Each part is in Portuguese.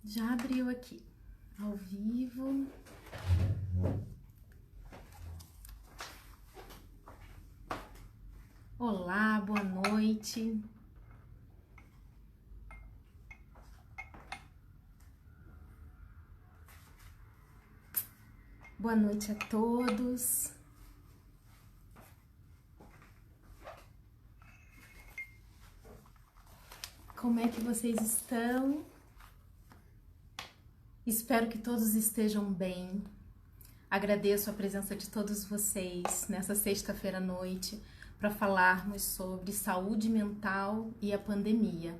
Já abriu aqui, ao vivo. Olá, boa noite. Boa noite a todos. Como é que vocês estão? Espero que todos estejam bem. Agradeço a presença de todos vocês nessa sexta-feira à noite para falarmos sobre saúde mental e a pandemia,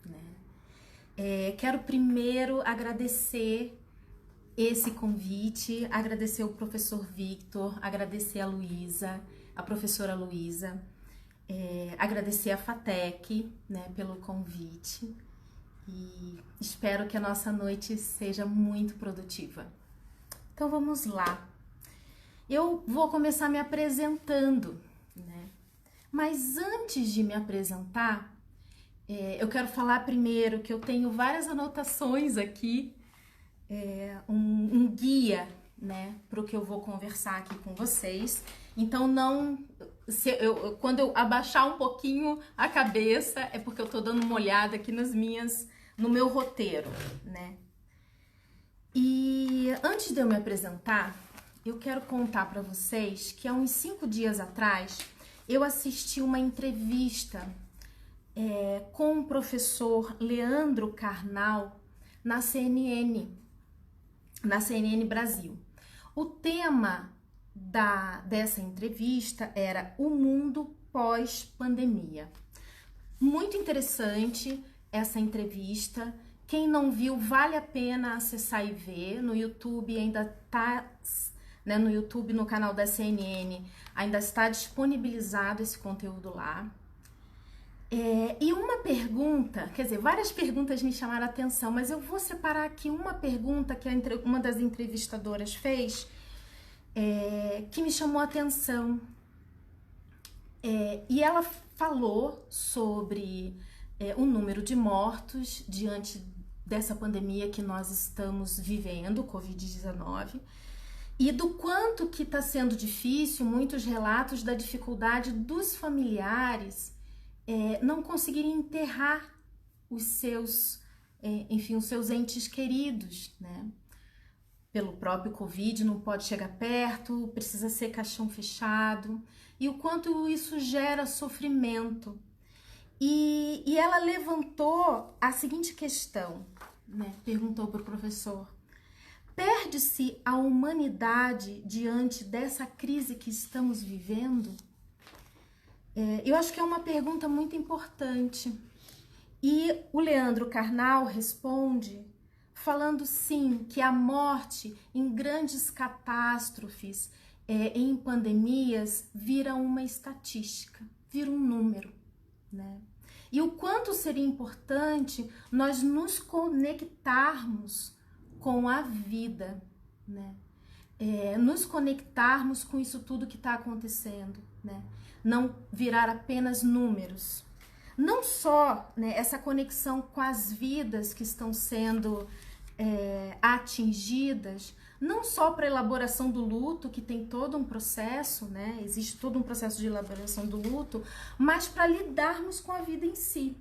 né? Quero primeiro agradecer esse convite, agradecer o professor Victor, agradecer a Luísa, a professora Luísa, agradecer a FATEC, né, pelo convite e espero que a nossa noite seja muito produtiva. Então vamos lá. Eu vou começar me apresentando, né? Mas antes de me apresentar, eu quero falar primeiro que eu tenho várias anotações aqui, um guia, né, para o que eu vou conversar aqui com vocês. Então quando eu abaixar um pouquinho a cabeça é porque eu tô dando uma olhada aqui no meu roteiro, né? E antes de eu me apresentar, eu quero contar para vocês que há uns 5 dias atrás eu assisti uma entrevista com o professor Leandro Carnal na CNN Brasil. O tema dessa entrevista era o mundo pós-pandemia. Muito interessante essa entrevista. Quem não viu, vale a pena acessar e ver. No YouTube ainda tá, né, no YouTube, no canal da CNN, ainda está disponibilizado esse conteúdo lá. E uma pergunta, quer dizer, várias perguntas me chamaram a atenção, mas eu vou separar aqui uma pergunta que uma das entrevistadoras fez, que me chamou a atenção. E ela falou sobre o número de mortos diante dessa pandemia que nós estamos vivendo, Covid-19, e do quanto que está sendo difícil, muitos relatos da dificuldade dos familiares não conseguirem enterrar os seus entes queridos, né? Pelo próprio Covid, não pode chegar perto, precisa ser caixão fechado, e o quanto isso gera sofrimento. E ela levantou a seguinte questão, né? Perguntou para o professor: perde-se a humanidade diante dessa crise que estamos vivendo? Eu acho que é uma pergunta muito importante. E o Leandro Carnal responde falando sim que a morte em grandes catástrofes, em pandemias, vira uma estatística, vira um número, né? E o quanto seria importante nós nos conectarmos com a vida, né? Nos conectarmos com isso tudo que está acontecendo, né? Não virar apenas números. Não só, né, essa conexão com as vidas que estão sendo atingidas, não só para a elaboração do luto, que tem todo um processo, né? Existe todo um processo de elaboração do luto, mas para lidarmos com a vida em si.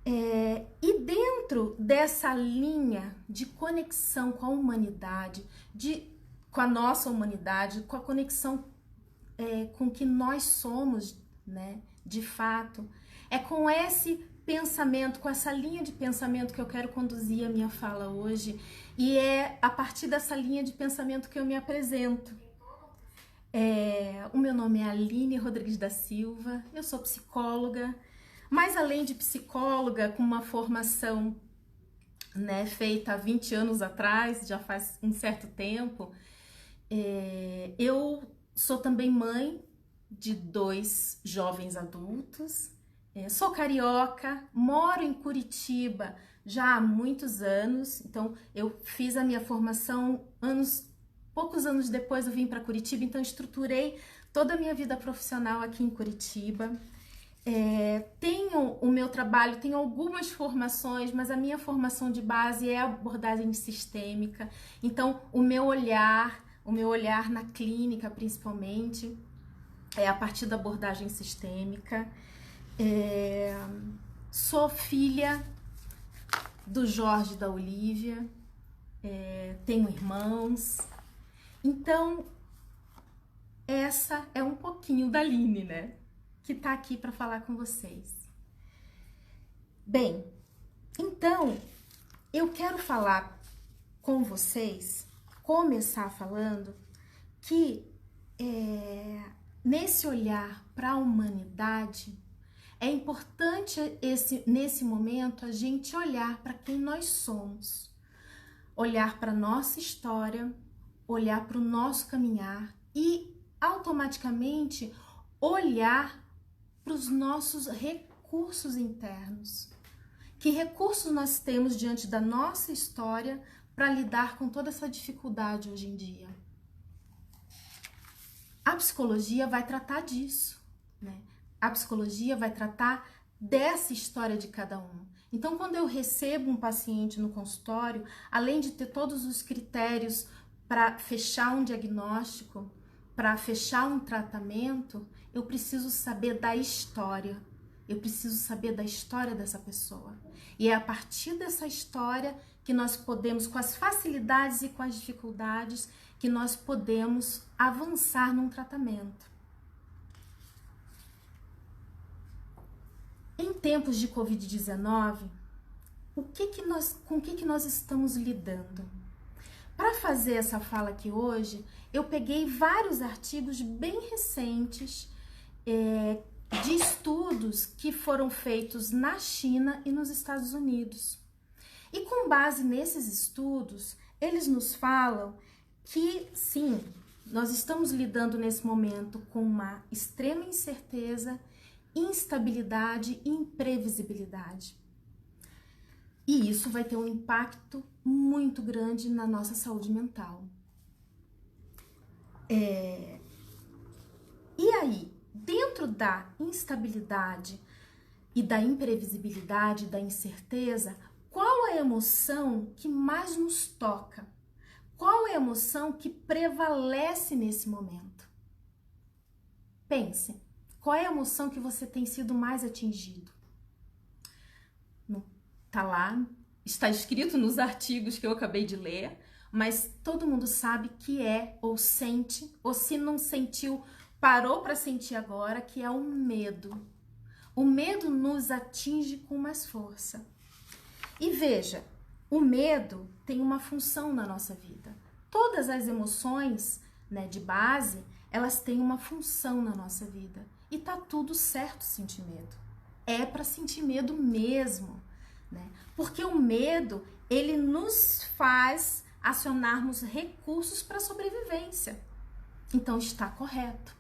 E dentro dessa linha de conexão com a humanidade, com a nossa humanidade, com a conexão com o que nós somos, né, de fato, é com esse pensamento, com essa linha de pensamento que eu quero conduzir a minha fala hoje, e é a partir dessa linha de pensamento que eu me apresento. O meu nome é Aline Rodrigues da Silva, eu sou psicóloga, mas além de psicóloga, com uma formação, né, feita há 20 anos atrás, já faz um certo tempo, eu sou também mãe de 2 jovens adultos, sou carioca, moro em Curitiba já há muitos anos, então eu fiz a minha formação poucos anos depois eu vim para Curitiba, então estruturei toda a minha vida profissional aqui em Curitiba. Tenho o meu trabalho, tenho algumas formações, mas a minha formação de base é abordagem sistêmica. Então, o meu olhar na clínica, principalmente, é a partir da abordagem sistêmica. Sou filha do Jorge e da Olivia, tenho irmãos. Então, essa é um pouquinho da Aline, né? Que tá aqui para falar com vocês. Bem, então, eu quero falar com vocês, começar falando que nesse olhar para a humanidade, é importante nesse momento a gente olhar para quem nós somos, olhar para nossa história, olhar para o nosso caminhar e automaticamente olhar para os nossos recursos internos. Que recursos nós temos diante da nossa história para lidar com toda essa dificuldade hoje em dia? A psicologia vai tratar disso, né? A psicologia vai tratar dessa história de cada um. Então, quando eu recebo um paciente no consultório, além de ter todos os critérios para fechar um diagnóstico, para fechar um tratamento, eu preciso saber da história. Eu preciso saber da história dessa pessoa. E é a partir dessa história que nós podemos, com as facilidades e com as dificuldades, que nós podemos avançar num tratamento. Em tempos de Covid-19, com o que nós estamos lidando? Para fazer essa fala aqui hoje, eu peguei vários artigos bem recentes de estudos que foram feitos na China e nos Estados Unidos. E com base nesses estudos, eles nos falam que, sim, nós estamos lidando nesse momento com uma extrema incerteza, instabilidade e imprevisibilidade. E isso vai ter um impacto muito grande na nossa saúde mental. E aí, dentro da instabilidade e da imprevisibilidade, da incerteza, qual a emoção que mais nos toca? Qual é a emoção que prevalece nesse momento? Pense, qual é a emoção que você tem sido mais atingido? Tá lá, está escrito nos artigos que eu acabei de ler, mas todo mundo sabe que ou sente, ou se não sentiu, parou para sentir agora, que é o medo. O medo nos atinge com mais força. E veja, o medo tem uma função na nossa vida. Todas as emoções, né, de base, elas têm uma função na nossa vida. E tá tudo certo sentir medo. É para sentir medo mesmo, né? Porque o medo, ele nos faz acionarmos recursos para sobrevivência. Então está correto.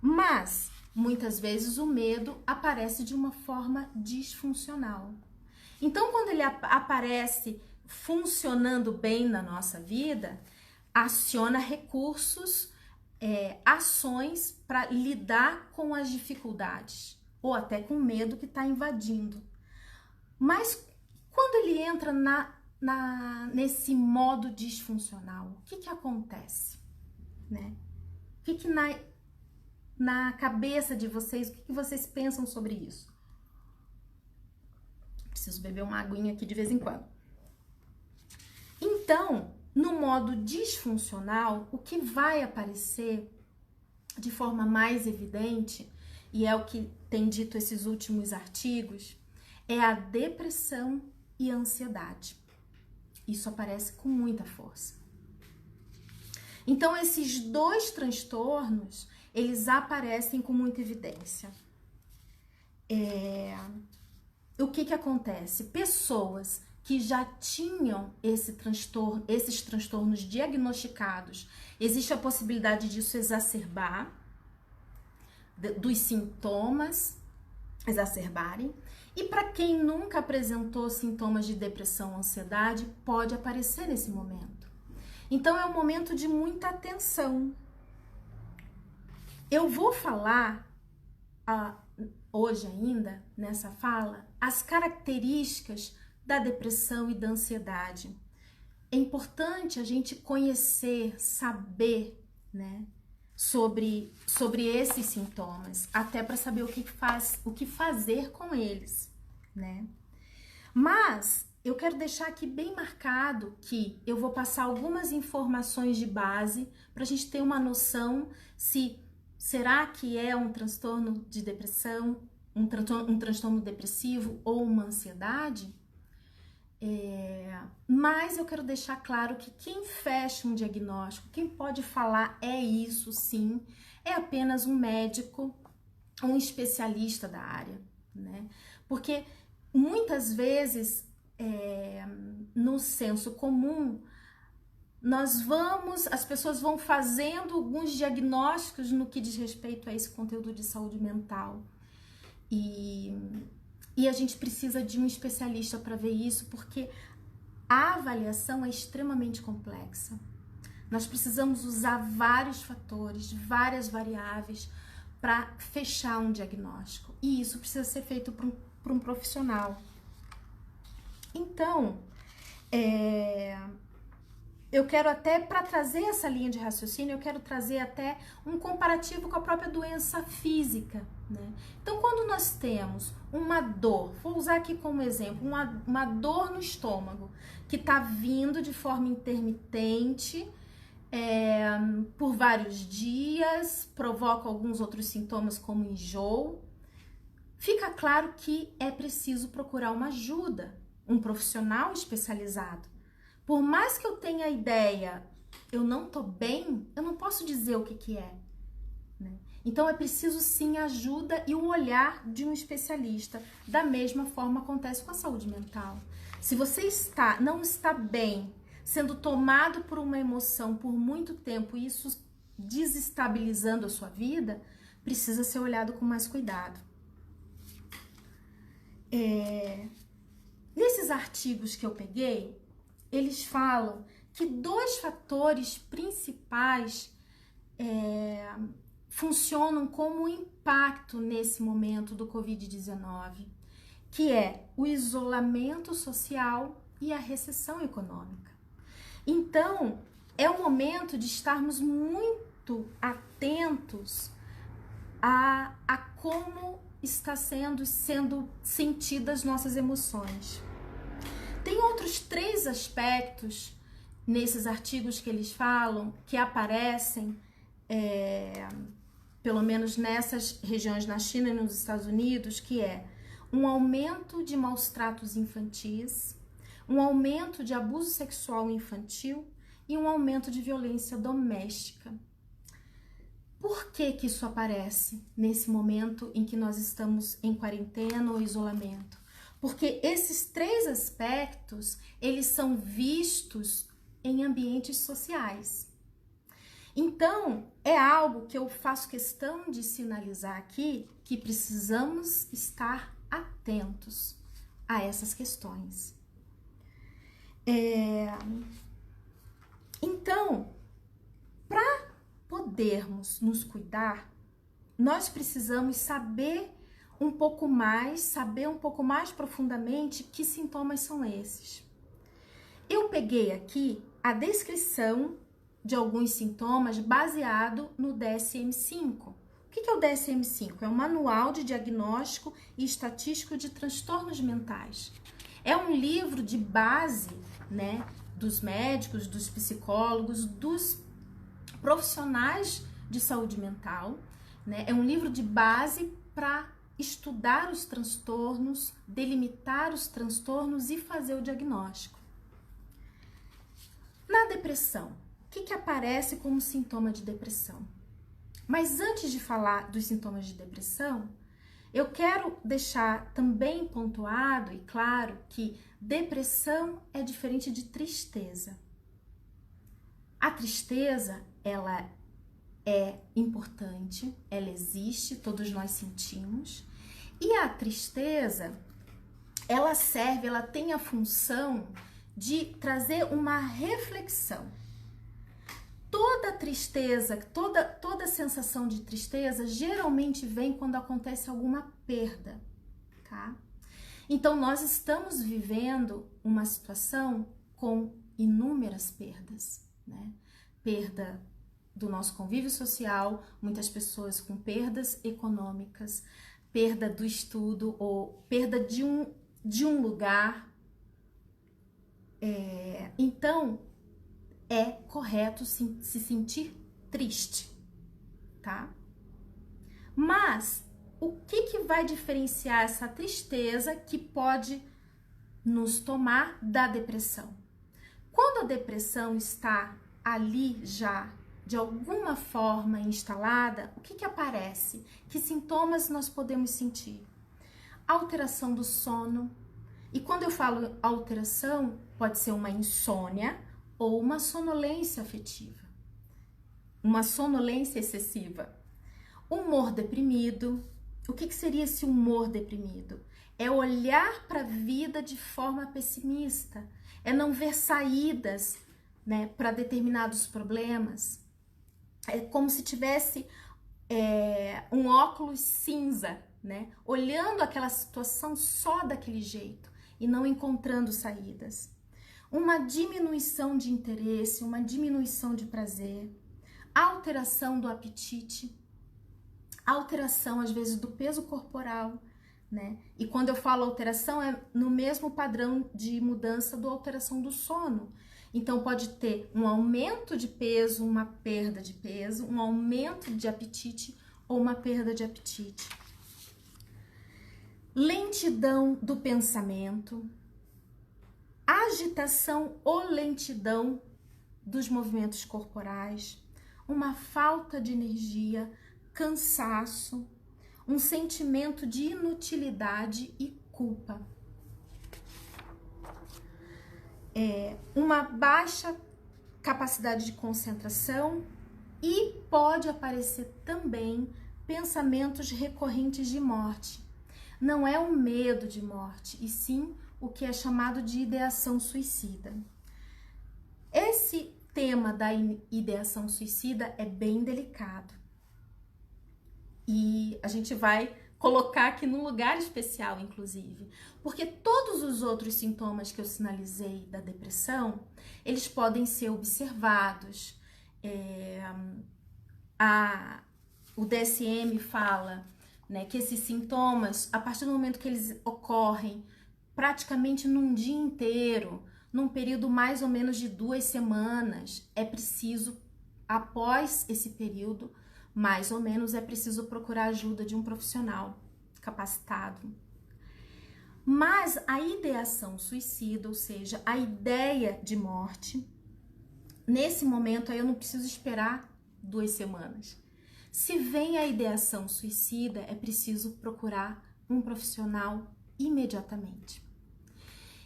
Mas muitas vezes o medo aparece de uma forma disfuncional. Então, quando ele aparece funcionando bem na nossa vida, aciona recursos, ações para lidar com as dificuldades ou até com o medo que está invadindo. Mas quando ele entra nesse modo disfuncional, o que acontece? Né? O que na cabeça de vocês, o que vocês pensam sobre isso? Preciso beber uma aguinha aqui de vez em quando. Então, no modo disfuncional, o que vai aparecer de forma mais evidente, e é o que tem dito esses últimos artigos, é a depressão e a ansiedade. Isso aparece com muita força. Então, esses dois transtornos, eles aparecem com muita evidência. O que acontece? Pessoas que já tinham esses transtornos diagnosticados, existe a possibilidade disso exacerbar, dos sintomas exacerbarem. E para quem nunca apresentou sintomas de depressão ou ansiedade, pode aparecer nesse momento. Então é um momento de muita atenção. Eu vou falar hoje ainda, nessa fala, as características da depressão e da ansiedade. É importante a gente conhecer, saber, né, sobre esses sintomas, até para saber o que fazer com eles, né? Mas eu quero deixar aqui bem marcado que eu vou passar algumas informações de base para a gente ter uma noção se será que é um transtorno de depressão, um transtorno depressivo ou uma ansiedade. Mas eu quero deixar claro que quem fecha um diagnóstico, quem pode falar é isso sim, é apenas um médico, um especialista da área, né? Porque muitas vezes, no senso comum, as pessoas vão fazendo alguns diagnósticos no que diz respeito a esse conteúdo de saúde mental. E a gente precisa de um especialista para ver isso, porque a avaliação é extremamente complexa. Nós precisamos usar vários fatores, várias variáveis para fechar um diagnóstico. E isso precisa ser feito por um profissional. Então, eu quero até, para trazer essa linha de raciocínio, eu quero trazer até um comparativo com a própria doença física, né? Então, quando nós temos uma dor, vou usar aqui como exemplo, uma dor no estômago, que está vindo de forma intermitente, por vários dias, provoca alguns outros sintomas como enjoo, fica claro que é preciso procurar uma ajuda, um profissional especializado. Por mais que eu tenha a ideia, eu não tô bem, eu não posso dizer o que é, né? Então é preciso sim ajuda e o olhar de um especialista. Da mesma forma acontece com a saúde mental. Se você não está bem, sendo tomado por uma emoção por muito tempo, e isso desestabilizando a sua vida, precisa ser olhado com mais cuidado. Nesses artigos que eu peguei, eles falam que 2 fatores principais funcionam como impacto nesse momento do Covid-19, que é o isolamento social e a recessão econômica. Então, é o momento de estarmos muito atentos a como está sendo sentidas nossas emoções. Tem outros 3 aspectos nesses artigos que eles falam, que aparecem, pelo menos nessas regiões na China e nos Estados Unidos, que é um aumento de maus tratos infantis, um aumento de abuso sexual infantil e um aumento de violência doméstica. Por que isso aparece nesse momento em que nós estamos em quarentena ou isolamento? Porque esses 3 aspectos, eles são vistos em ambientes sociais. Então, é algo que eu faço questão de sinalizar aqui, que precisamos estar atentos a essas questões. Então, para podermos nos cuidar, nós precisamos saber um pouco mais profundamente que sintomas são esses. Eu peguei aqui a descrição de alguns sintomas baseado no DSM-5. O que é o DSM-5? É um manual de diagnóstico e estatístico de transtornos mentais. É um livro de base, né, dos médicos, dos psicólogos, dos profissionais de saúde mental, né? É um livro de base para estudar os transtornos, delimitar os transtornos e fazer o diagnóstico. Na depressão, o que aparece como sintoma de depressão? Mas antes de falar dos sintomas de depressão, eu quero deixar também pontuado e claro que depressão é diferente de tristeza. A tristeza, ela é importante, ela existe, todos nós sentimos. E a tristeza, ela tem a função de trazer uma reflexão. Toda tristeza, toda sensação de tristeza geralmente vem quando acontece alguma perda, tá? Então, nós estamos vivendo uma situação com inúmeras perdas, né? Perda do nosso convívio social, muitas pessoas com perdas econômicas, perda do estudo ou perda de um lugar. Então, é correto se sentir triste, tá? Mas o que vai diferenciar essa tristeza que pode nos tomar da depressão? Quando a depressão está ali já de alguma forma instalada, o que aparece? Que sintomas nós podemos sentir? Alteração do sono. E quando eu falo alteração, pode ser uma insônia ou uma sonolência afetiva, uma sonolência excessiva. Humor deprimido. O que seria esse humor deprimido? É olhar para a vida de forma pessimista, é não ver saídas, né, para determinados problemas. É como se tivesse um óculos cinza, né, olhando aquela situação só daquele jeito e não encontrando saídas. Uma diminuição de interesse, uma diminuição de prazer, alteração do apetite, alteração às vezes do peso corporal, né? E quando eu falo alteração é no mesmo padrão de mudança da alteração do sono. Então pode ter um aumento de peso, uma perda de peso, um aumento de apetite ou uma perda de apetite. Lentidão do pensamento, agitação ou lentidão dos movimentos corporais, uma falta de energia, cansaço, um sentimento de inutilidade e culpa. Uma baixa capacidade de concentração e pode aparecer também pensamentos recorrentes de morte. Não é o medo de morte, e sim o que é chamado de ideação suicida. Esse tema da ideação suicida é bem delicado. E a gente vai colocar aqui num lugar especial, inclusive, porque todos os outros sintomas que eu sinalizei da depressão, eles podem ser observados. O DSM fala, né, que esses sintomas, a partir do momento que eles ocorrem praticamente num dia inteiro, num período mais ou menos de 2 semanas, é preciso, após esse período, mais ou menos, é preciso procurar a ajuda de um profissional capacitado. Mas a ideação suicida, ou seja, a ideia de morte, nesse momento aí eu não preciso esperar 2 semanas. Se vem a ideação suicida, é preciso procurar um profissional imediatamente.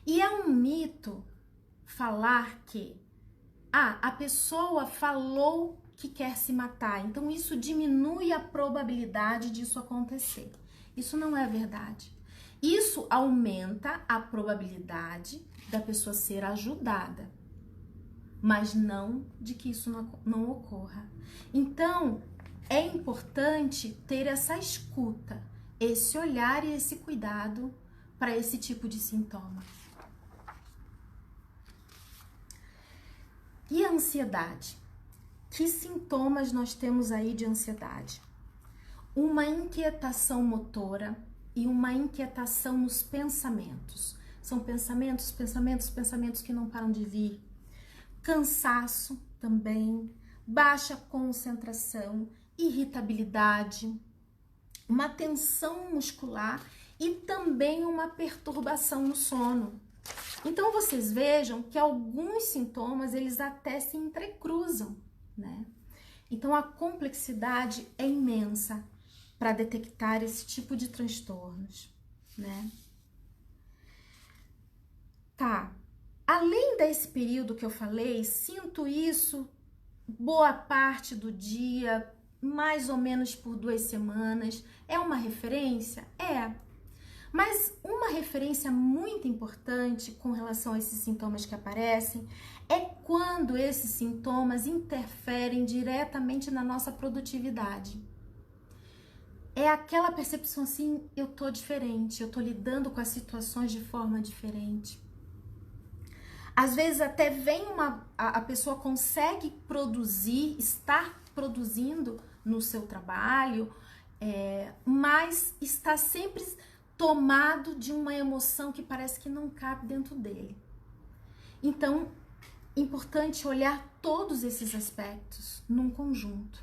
E é um mito falar que a pessoa falou que quer se matar, então isso diminui a probabilidade disso acontecer. Isso não é verdade. Isso aumenta a probabilidade da pessoa ser ajudada, mas não de que isso não ocorra. Então, é importante ter essa escuta, esse olhar e esse cuidado para esse tipo de sintoma. E a ansiedade? Que sintomas nós temos aí de ansiedade? Uma inquietação motora e uma inquietação nos pensamentos. São pensamentos que não param de vir. Cansaço também, baixa concentração, irritabilidade, uma tensão muscular e também uma perturbação no sono. Então vocês vejam que alguns sintomas eles até se entrecruzam, né? Então a complexidade é imensa para detectar esse tipo de transtornos, né? Tá. Além desse período que eu falei, sinto isso boa parte do dia, mais ou menos por 2 semanas. É uma referência? É. Mas uma referência muito importante com relação a esses sintomas que aparecem é quando esses sintomas interferem diretamente na nossa produtividade. É aquela percepção assim, eu tô diferente, eu tô lidando com as situações de forma diferente. Às vezes até vem a pessoa consegue produzir, estar produzindo no seu trabalho, mas está sempre tomado de uma emoção que parece que não cabe dentro dele. Então, importante olhar todos esses aspectos num conjunto.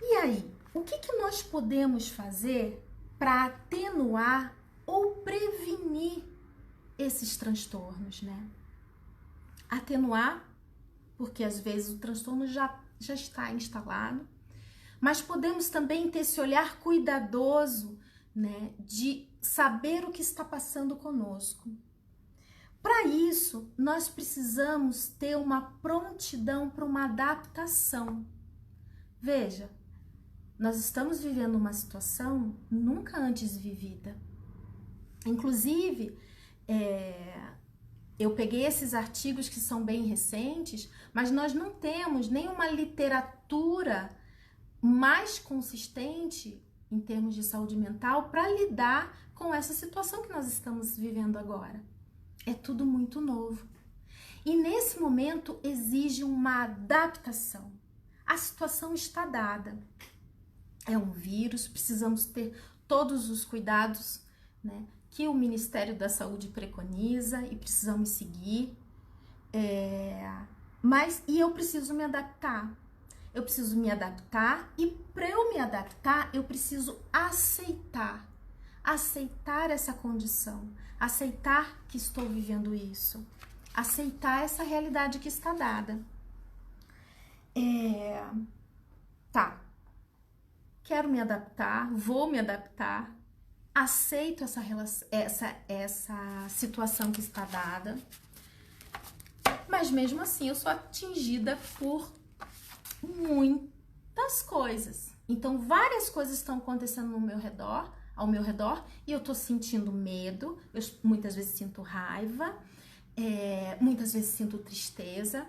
E aí, o que nós podemos fazer para atenuar ou prevenir esses transtornos, né? Atenuar, porque às vezes o transtorno já está instalado, mas podemos também ter esse olhar cuidadoso, né, de saber o que está passando conosco. Para isso, nós precisamos ter uma prontidão para uma adaptação. Veja, nós estamos vivendo uma situação nunca antes vivida. Inclusive, eu peguei esses artigos que são bem recentes, mas nós não temos nenhuma literatura mais consistente em termos de saúde mental para lidar com essa situação que nós estamos vivendo agora. É tudo muito novo. E nesse momento exige uma adaptação. A situação está dada. É um vírus, precisamos ter todos os cuidados, né, que o Ministério da Saúde preconiza e precisamos seguir. Mas eu preciso me adaptar. Eu preciso me adaptar e para eu me adaptar, eu preciso aceitar essa condição, aceitar que estou vivendo isso, aceitar essa realidade que está dada. Tá, quero me adaptar, vou me adaptar, aceito essa situação que está dada, mas mesmo assim eu sou atingida por muitas coisas. Então, várias coisas estão acontecendo ao meu redor, e eu tô sentindo medo, eu muitas vezes sinto raiva, muitas vezes sinto tristeza.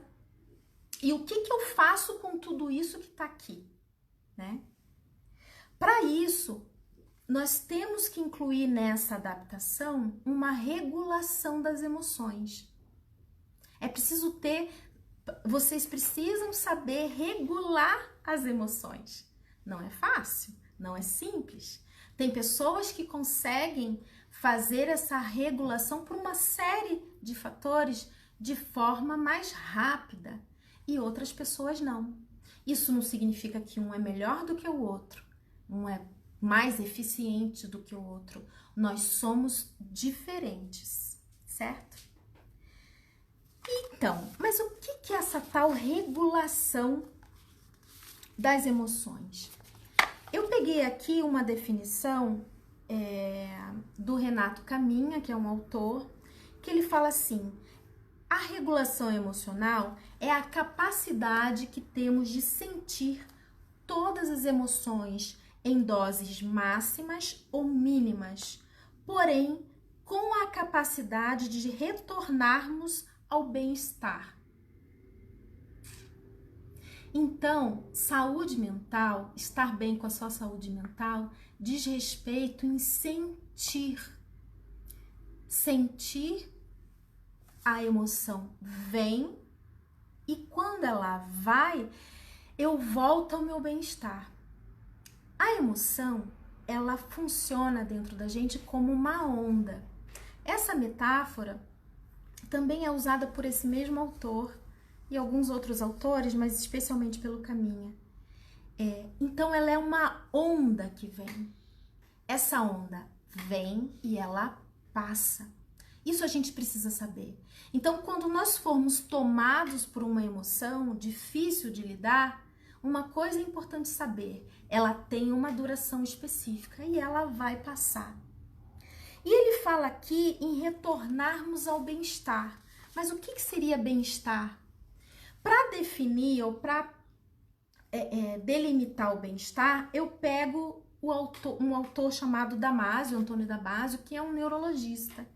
E o que eu faço com tudo isso que tá aqui, né? Para isso, nós temos que incluir nessa adaptação uma regulação das emoções. Vocês precisam saber regular as emoções. Não é fácil, não é simples. Tem pessoas que conseguem fazer essa regulação por uma série de fatores de forma mais rápida e outras pessoas não. Isso não significa que um é melhor do que o outro, um é mais eficiente do que o outro. Nós somos diferentes, certo? Então, mas o que é essa tal regulação das emoções? Eu peguei aqui uma definição do Renato Caminha, que é um autor, que ele fala assim: a regulação emocional é a capacidade que temos de sentir todas as emoções em doses máximas ou mínimas, porém com a capacidade de retornarmos ao bem-estar. Então, saúde mental, estar bem com a sua saúde mental, diz respeito em sentir. Sentir a emoção vem e quando ela vai, eu volto ao meu bem-estar. A emoção, ela funciona dentro da gente como uma onda. Essa metáfora também é usada por esse mesmo autor e alguns outros autores, mas especialmente pelo Caminha. Então, ela é uma onda que vem. Essa onda vem e ela passa. Isso a gente precisa saber. Então, quando nós formos tomados por uma emoção difícil de lidar, uma coisa é importante saber: ela tem uma duração específica e ela vai passar. E ele fala aqui em retornarmos ao bem-estar. Mas o que seria bem-estar? Para definir ou para delimitar o bem-estar, eu pego um autor chamado Damasio, Antônio Damasio, que é um neurologista.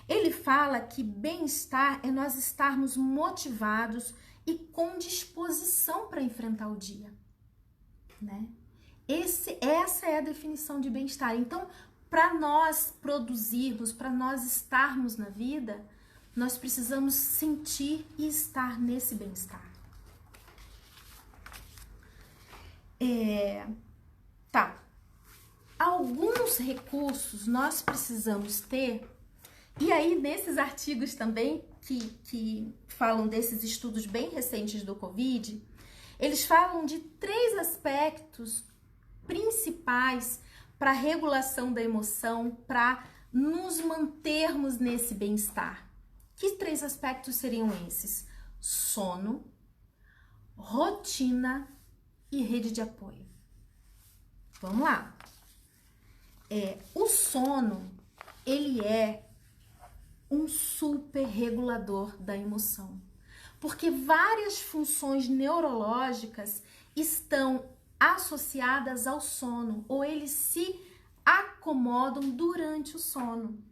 Ele fala que bem-estar é nós estarmos motivados e com disposição para enfrentar o dia, né? Essa é a definição de bem-estar. Então, para nós produzirmos, para nós estarmos na vida, nós precisamos sentir e estar nesse bem-estar. Tá. Alguns recursos nós precisamos ter, e aí nesses artigos também que falam desses estudos bem recentes do Covid, eles falam de 3 aspectos principais para a regulação da emoção, para nos mantermos nesse bem-estar. Que 3 aspectos seriam esses? Sono, rotina e rede de apoio. Vamos lá. O sono, ele é um super regulador da emoção, porque várias funções neurológicas estão associadas ao sono, ou eles se acomodam durante o sono.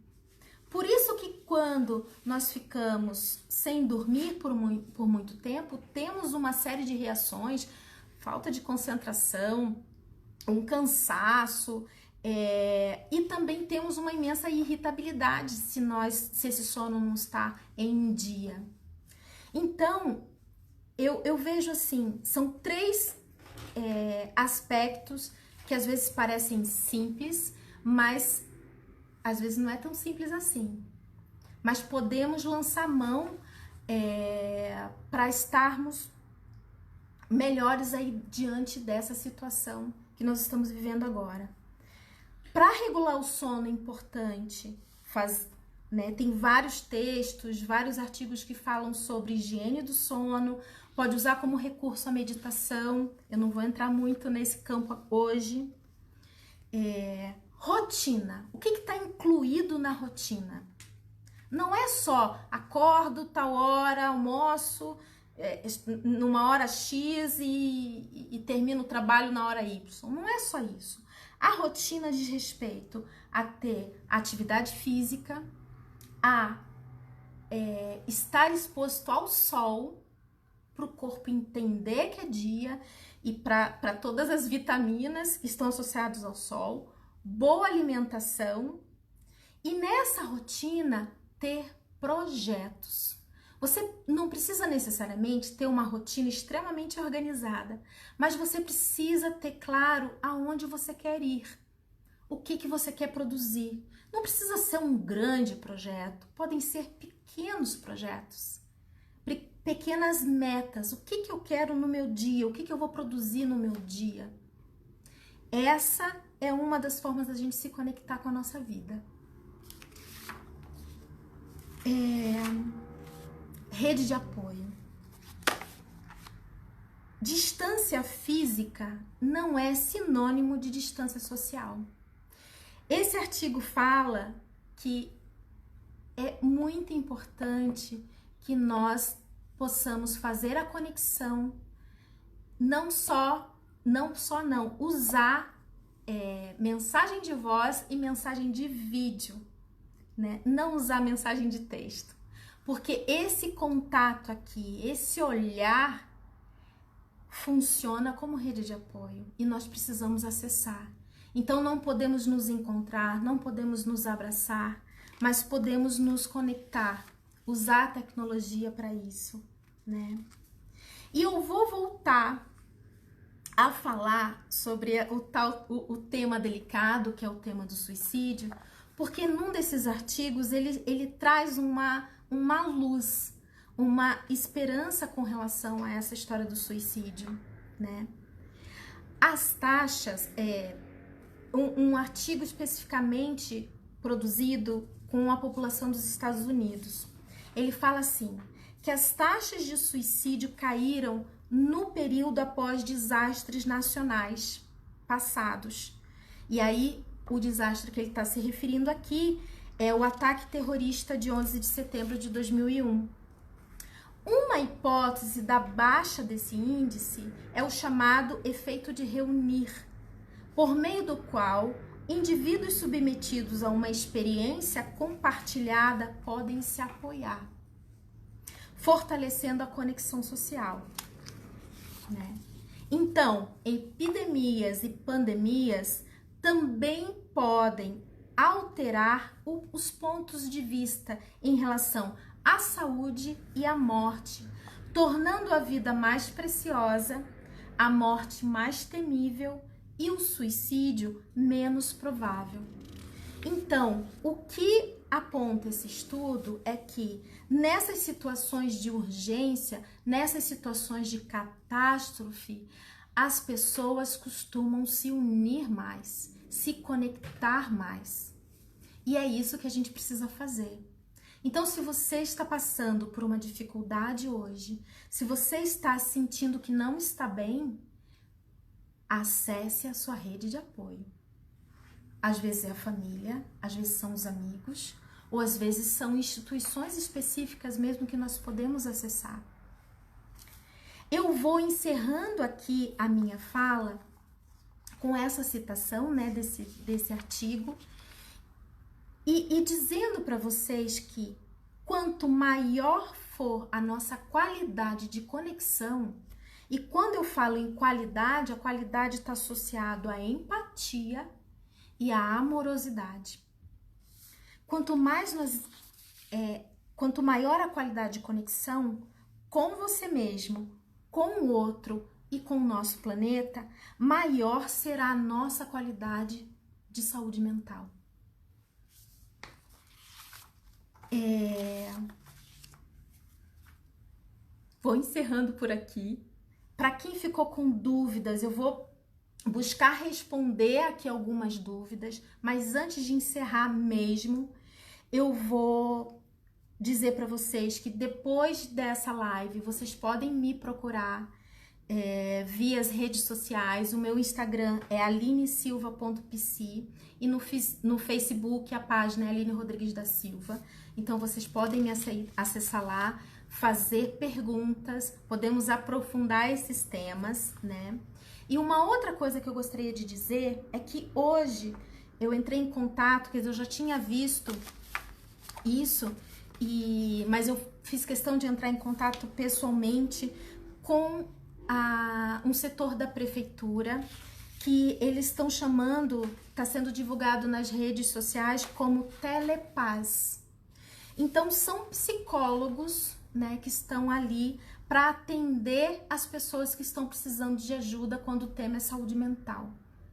Por isso que quando nós ficamos sem dormir por muito tempo, temos uma série de reações, falta de concentração, um cansaço, e também temos uma imensa irritabilidade se esse sono não está em dia. Então, eu vejo assim, são 3 aspectos que às vezes parecem simples, mas às vezes não é tão simples assim. Mas podemos lançar mão para estarmos melhores aí diante dessa situação que nós estamos vivendo agora. Para regular o sono é importante, tem vários textos, vários artigos que falam sobre higiene do sono, pode usar como recurso a meditação, eu não vou entrar muito nesse campo hoje. Rotina, o que está incluído na rotina? Não é só acordo, tal hora, almoço, numa hora X e termino o trabalho na hora Y. Não é só isso. A rotina diz respeito a ter atividade física, a estar exposto ao sol, para o corpo entender que é dia e para todas as vitaminas que estão associadas ao sol, boa alimentação e nessa rotina ter projetos. Você não precisa necessariamente ter uma rotina extremamente organizada, mas você precisa ter claro aonde você quer ir, o que você quer produzir. Não precisa ser um grande projeto, podem ser pequenos projetos, pequenas metas. O que eu quero no meu dia, o que eu vou produzir no meu dia. Essa é uma das formas da gente se conectar com a nossa vida. Rede de apoio. Distância física não é sinônimo de distância social. Esse artigo fala que é muito importante que nós possamos fazer a conexão, usar mensagem de voz e mensagem de vídeo, né? Não usar mensagem de texto. Porque esse contato aqui, esse olhar, funciona como rede de apoio e nós precisamos acessar. Então não podemos nos encontrar, não podemos nos abraçar, mas podemos nos conectar, usar a tecnologia para isso, né? E eu vou voltar a falar sobre o tema delicado, que é o tema do suicídio, porque num desses artigos ele traz uma luz, uma esperança com relação a essa história do suicídio, né? As taxas, um artigo especificamente produzido com a população dos Estados Unidos, ele fala assim, que as taxas de suicídio caíram no período após desastres nacionais passados. E aí, o desastre que ele está se referindo aqui é o ataque terrorista de 11 de setembro de 2001. Uma hipótese da baixa desse índice é o chamado efeito de reunir, por meio do qual indivíduos submetidos a uma experiência compartilhada podem se apoiar, fortalecendo a conexão social, né? Então, epidemias e pandemias também podem alterar os pontos de vista em relação à saúde e à morte, tornando a vida mais preciosa, a morte mais temível e o suicídio menos provável. Então, o que aponta esse estudo é que nessas situações de urgência, nessas situações de catástrofe, as pessoas costumam se unir mais, se conectar mais. E é isso que a gente precisa fazer. Então, se você está passando por uma dificuldade hoje, se você está sentindo que não está bem, acesse a sua rede de apoio. Às vezes é a família, às vezes são os amigos, ou às vezes são instituições específicas mesmo que nós podemos acessar. Eu vou encerrando aqui a minha fala com essa citação, né, desse artigo, e dizendo para vocês que quanto maior for a nossa qualidade de conexão, e quando eu falo em qualidade, a qualidade está associada à empatia e à amorosidade. Quanto maior a qualidade de conexão com você mesmo, com o outro e com o nosso planeta, maior será a nossa qualidade de saúde mental. Vou encerrando por aqui. Para quem ficou com dúvidas, eu vou buscar responder aqui algumas dúvidas, mas antes de encerrar mesmo, eu vou dizer para vocês que depois dessa live, vocês podem me procurar via as redes sociais. O meu Instagram é alinesilva.pc e no Facebook a página é Aline Rodrigues da Silva. Então vocês podem me acessar lá, fazer perguntas, podemos aprofundar esses temas, né? E uma outra coisa que eu gostaria de dizer é que hoje eu entrei em contato, quer dizer, eu já tinha visto isso, mas eu fiz questão de entrar em contato pessoalmente com um setor da prefeitura que eles estão chamando, está sendo divulgado nas redes sociais como Telepaz. Então são psicólogos, né, que estão ali para atender as pessoas que estão precisando de ajuda quando o tema é saúde mental,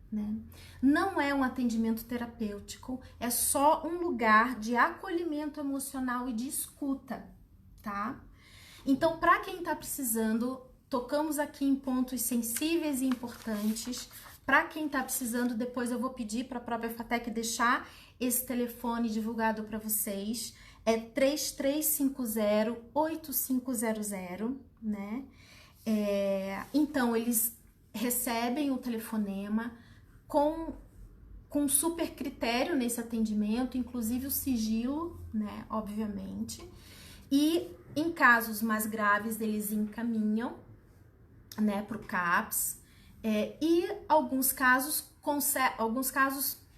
né? Não é um atendimento terapêutico, é só um lugar de acolhimento emocional e de escuta, tá? Então, para quem tá precisando, tocamos aqui em pontos sensíveis e importantes. Para quem tá precisando, depois eu vou pedir para a própria FATEC deixar esse telefone divulgado para vocês. É 3350-8500, né? Então, eles recebem o telefonema com super critério nesse atendimento, inclusive o sigilo, né? Obviamente. E em casos mais graves, eles encaminham, né, para o CAPS. E alguns casos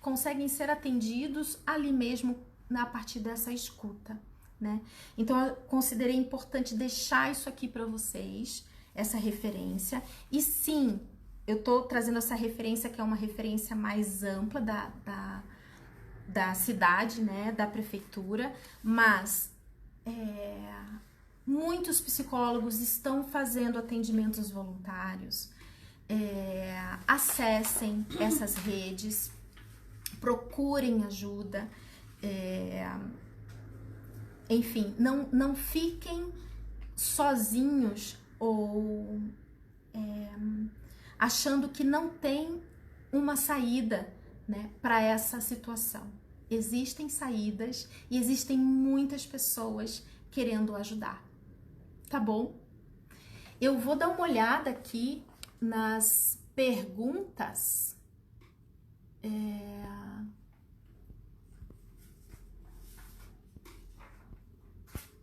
conseguem ser atendidos ali mesmo, a partir dessa escuta, né? Então, eu considerei importante deixar isso aqui para vocês, essa referência. E sim, eu tô trazendo essa referência, que é uma referência mais ampla da cidade, né, da prefeitura, mas muitos psicólogos estão fazendo atendimentos voluntários. Acessem essas redes, procurem ajuda. Enfim, não fiquem sozinhos ou achando que não tem uma saída, né, para essa situação. Existem saídas e existem muitas pessoas querendo ajudar, tá bom? Eu vou dar uma olhada aqui nas perguntas.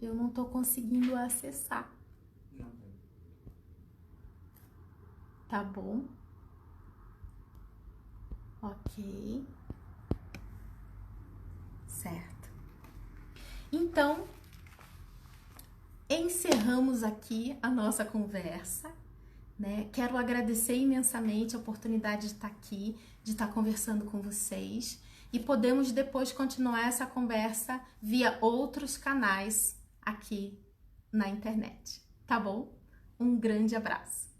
Eu não tô conseguindo acessar. Tá bom? Ok. certo? Então, encerramos aqui a nossa conversa, né? Quero agradecer imensamente a oportunidade de estar aqui, de estar conversando com vocês, e podemos depois continuar essa conversa via outros canais aqui na internet, tá bom? Um grande abraço!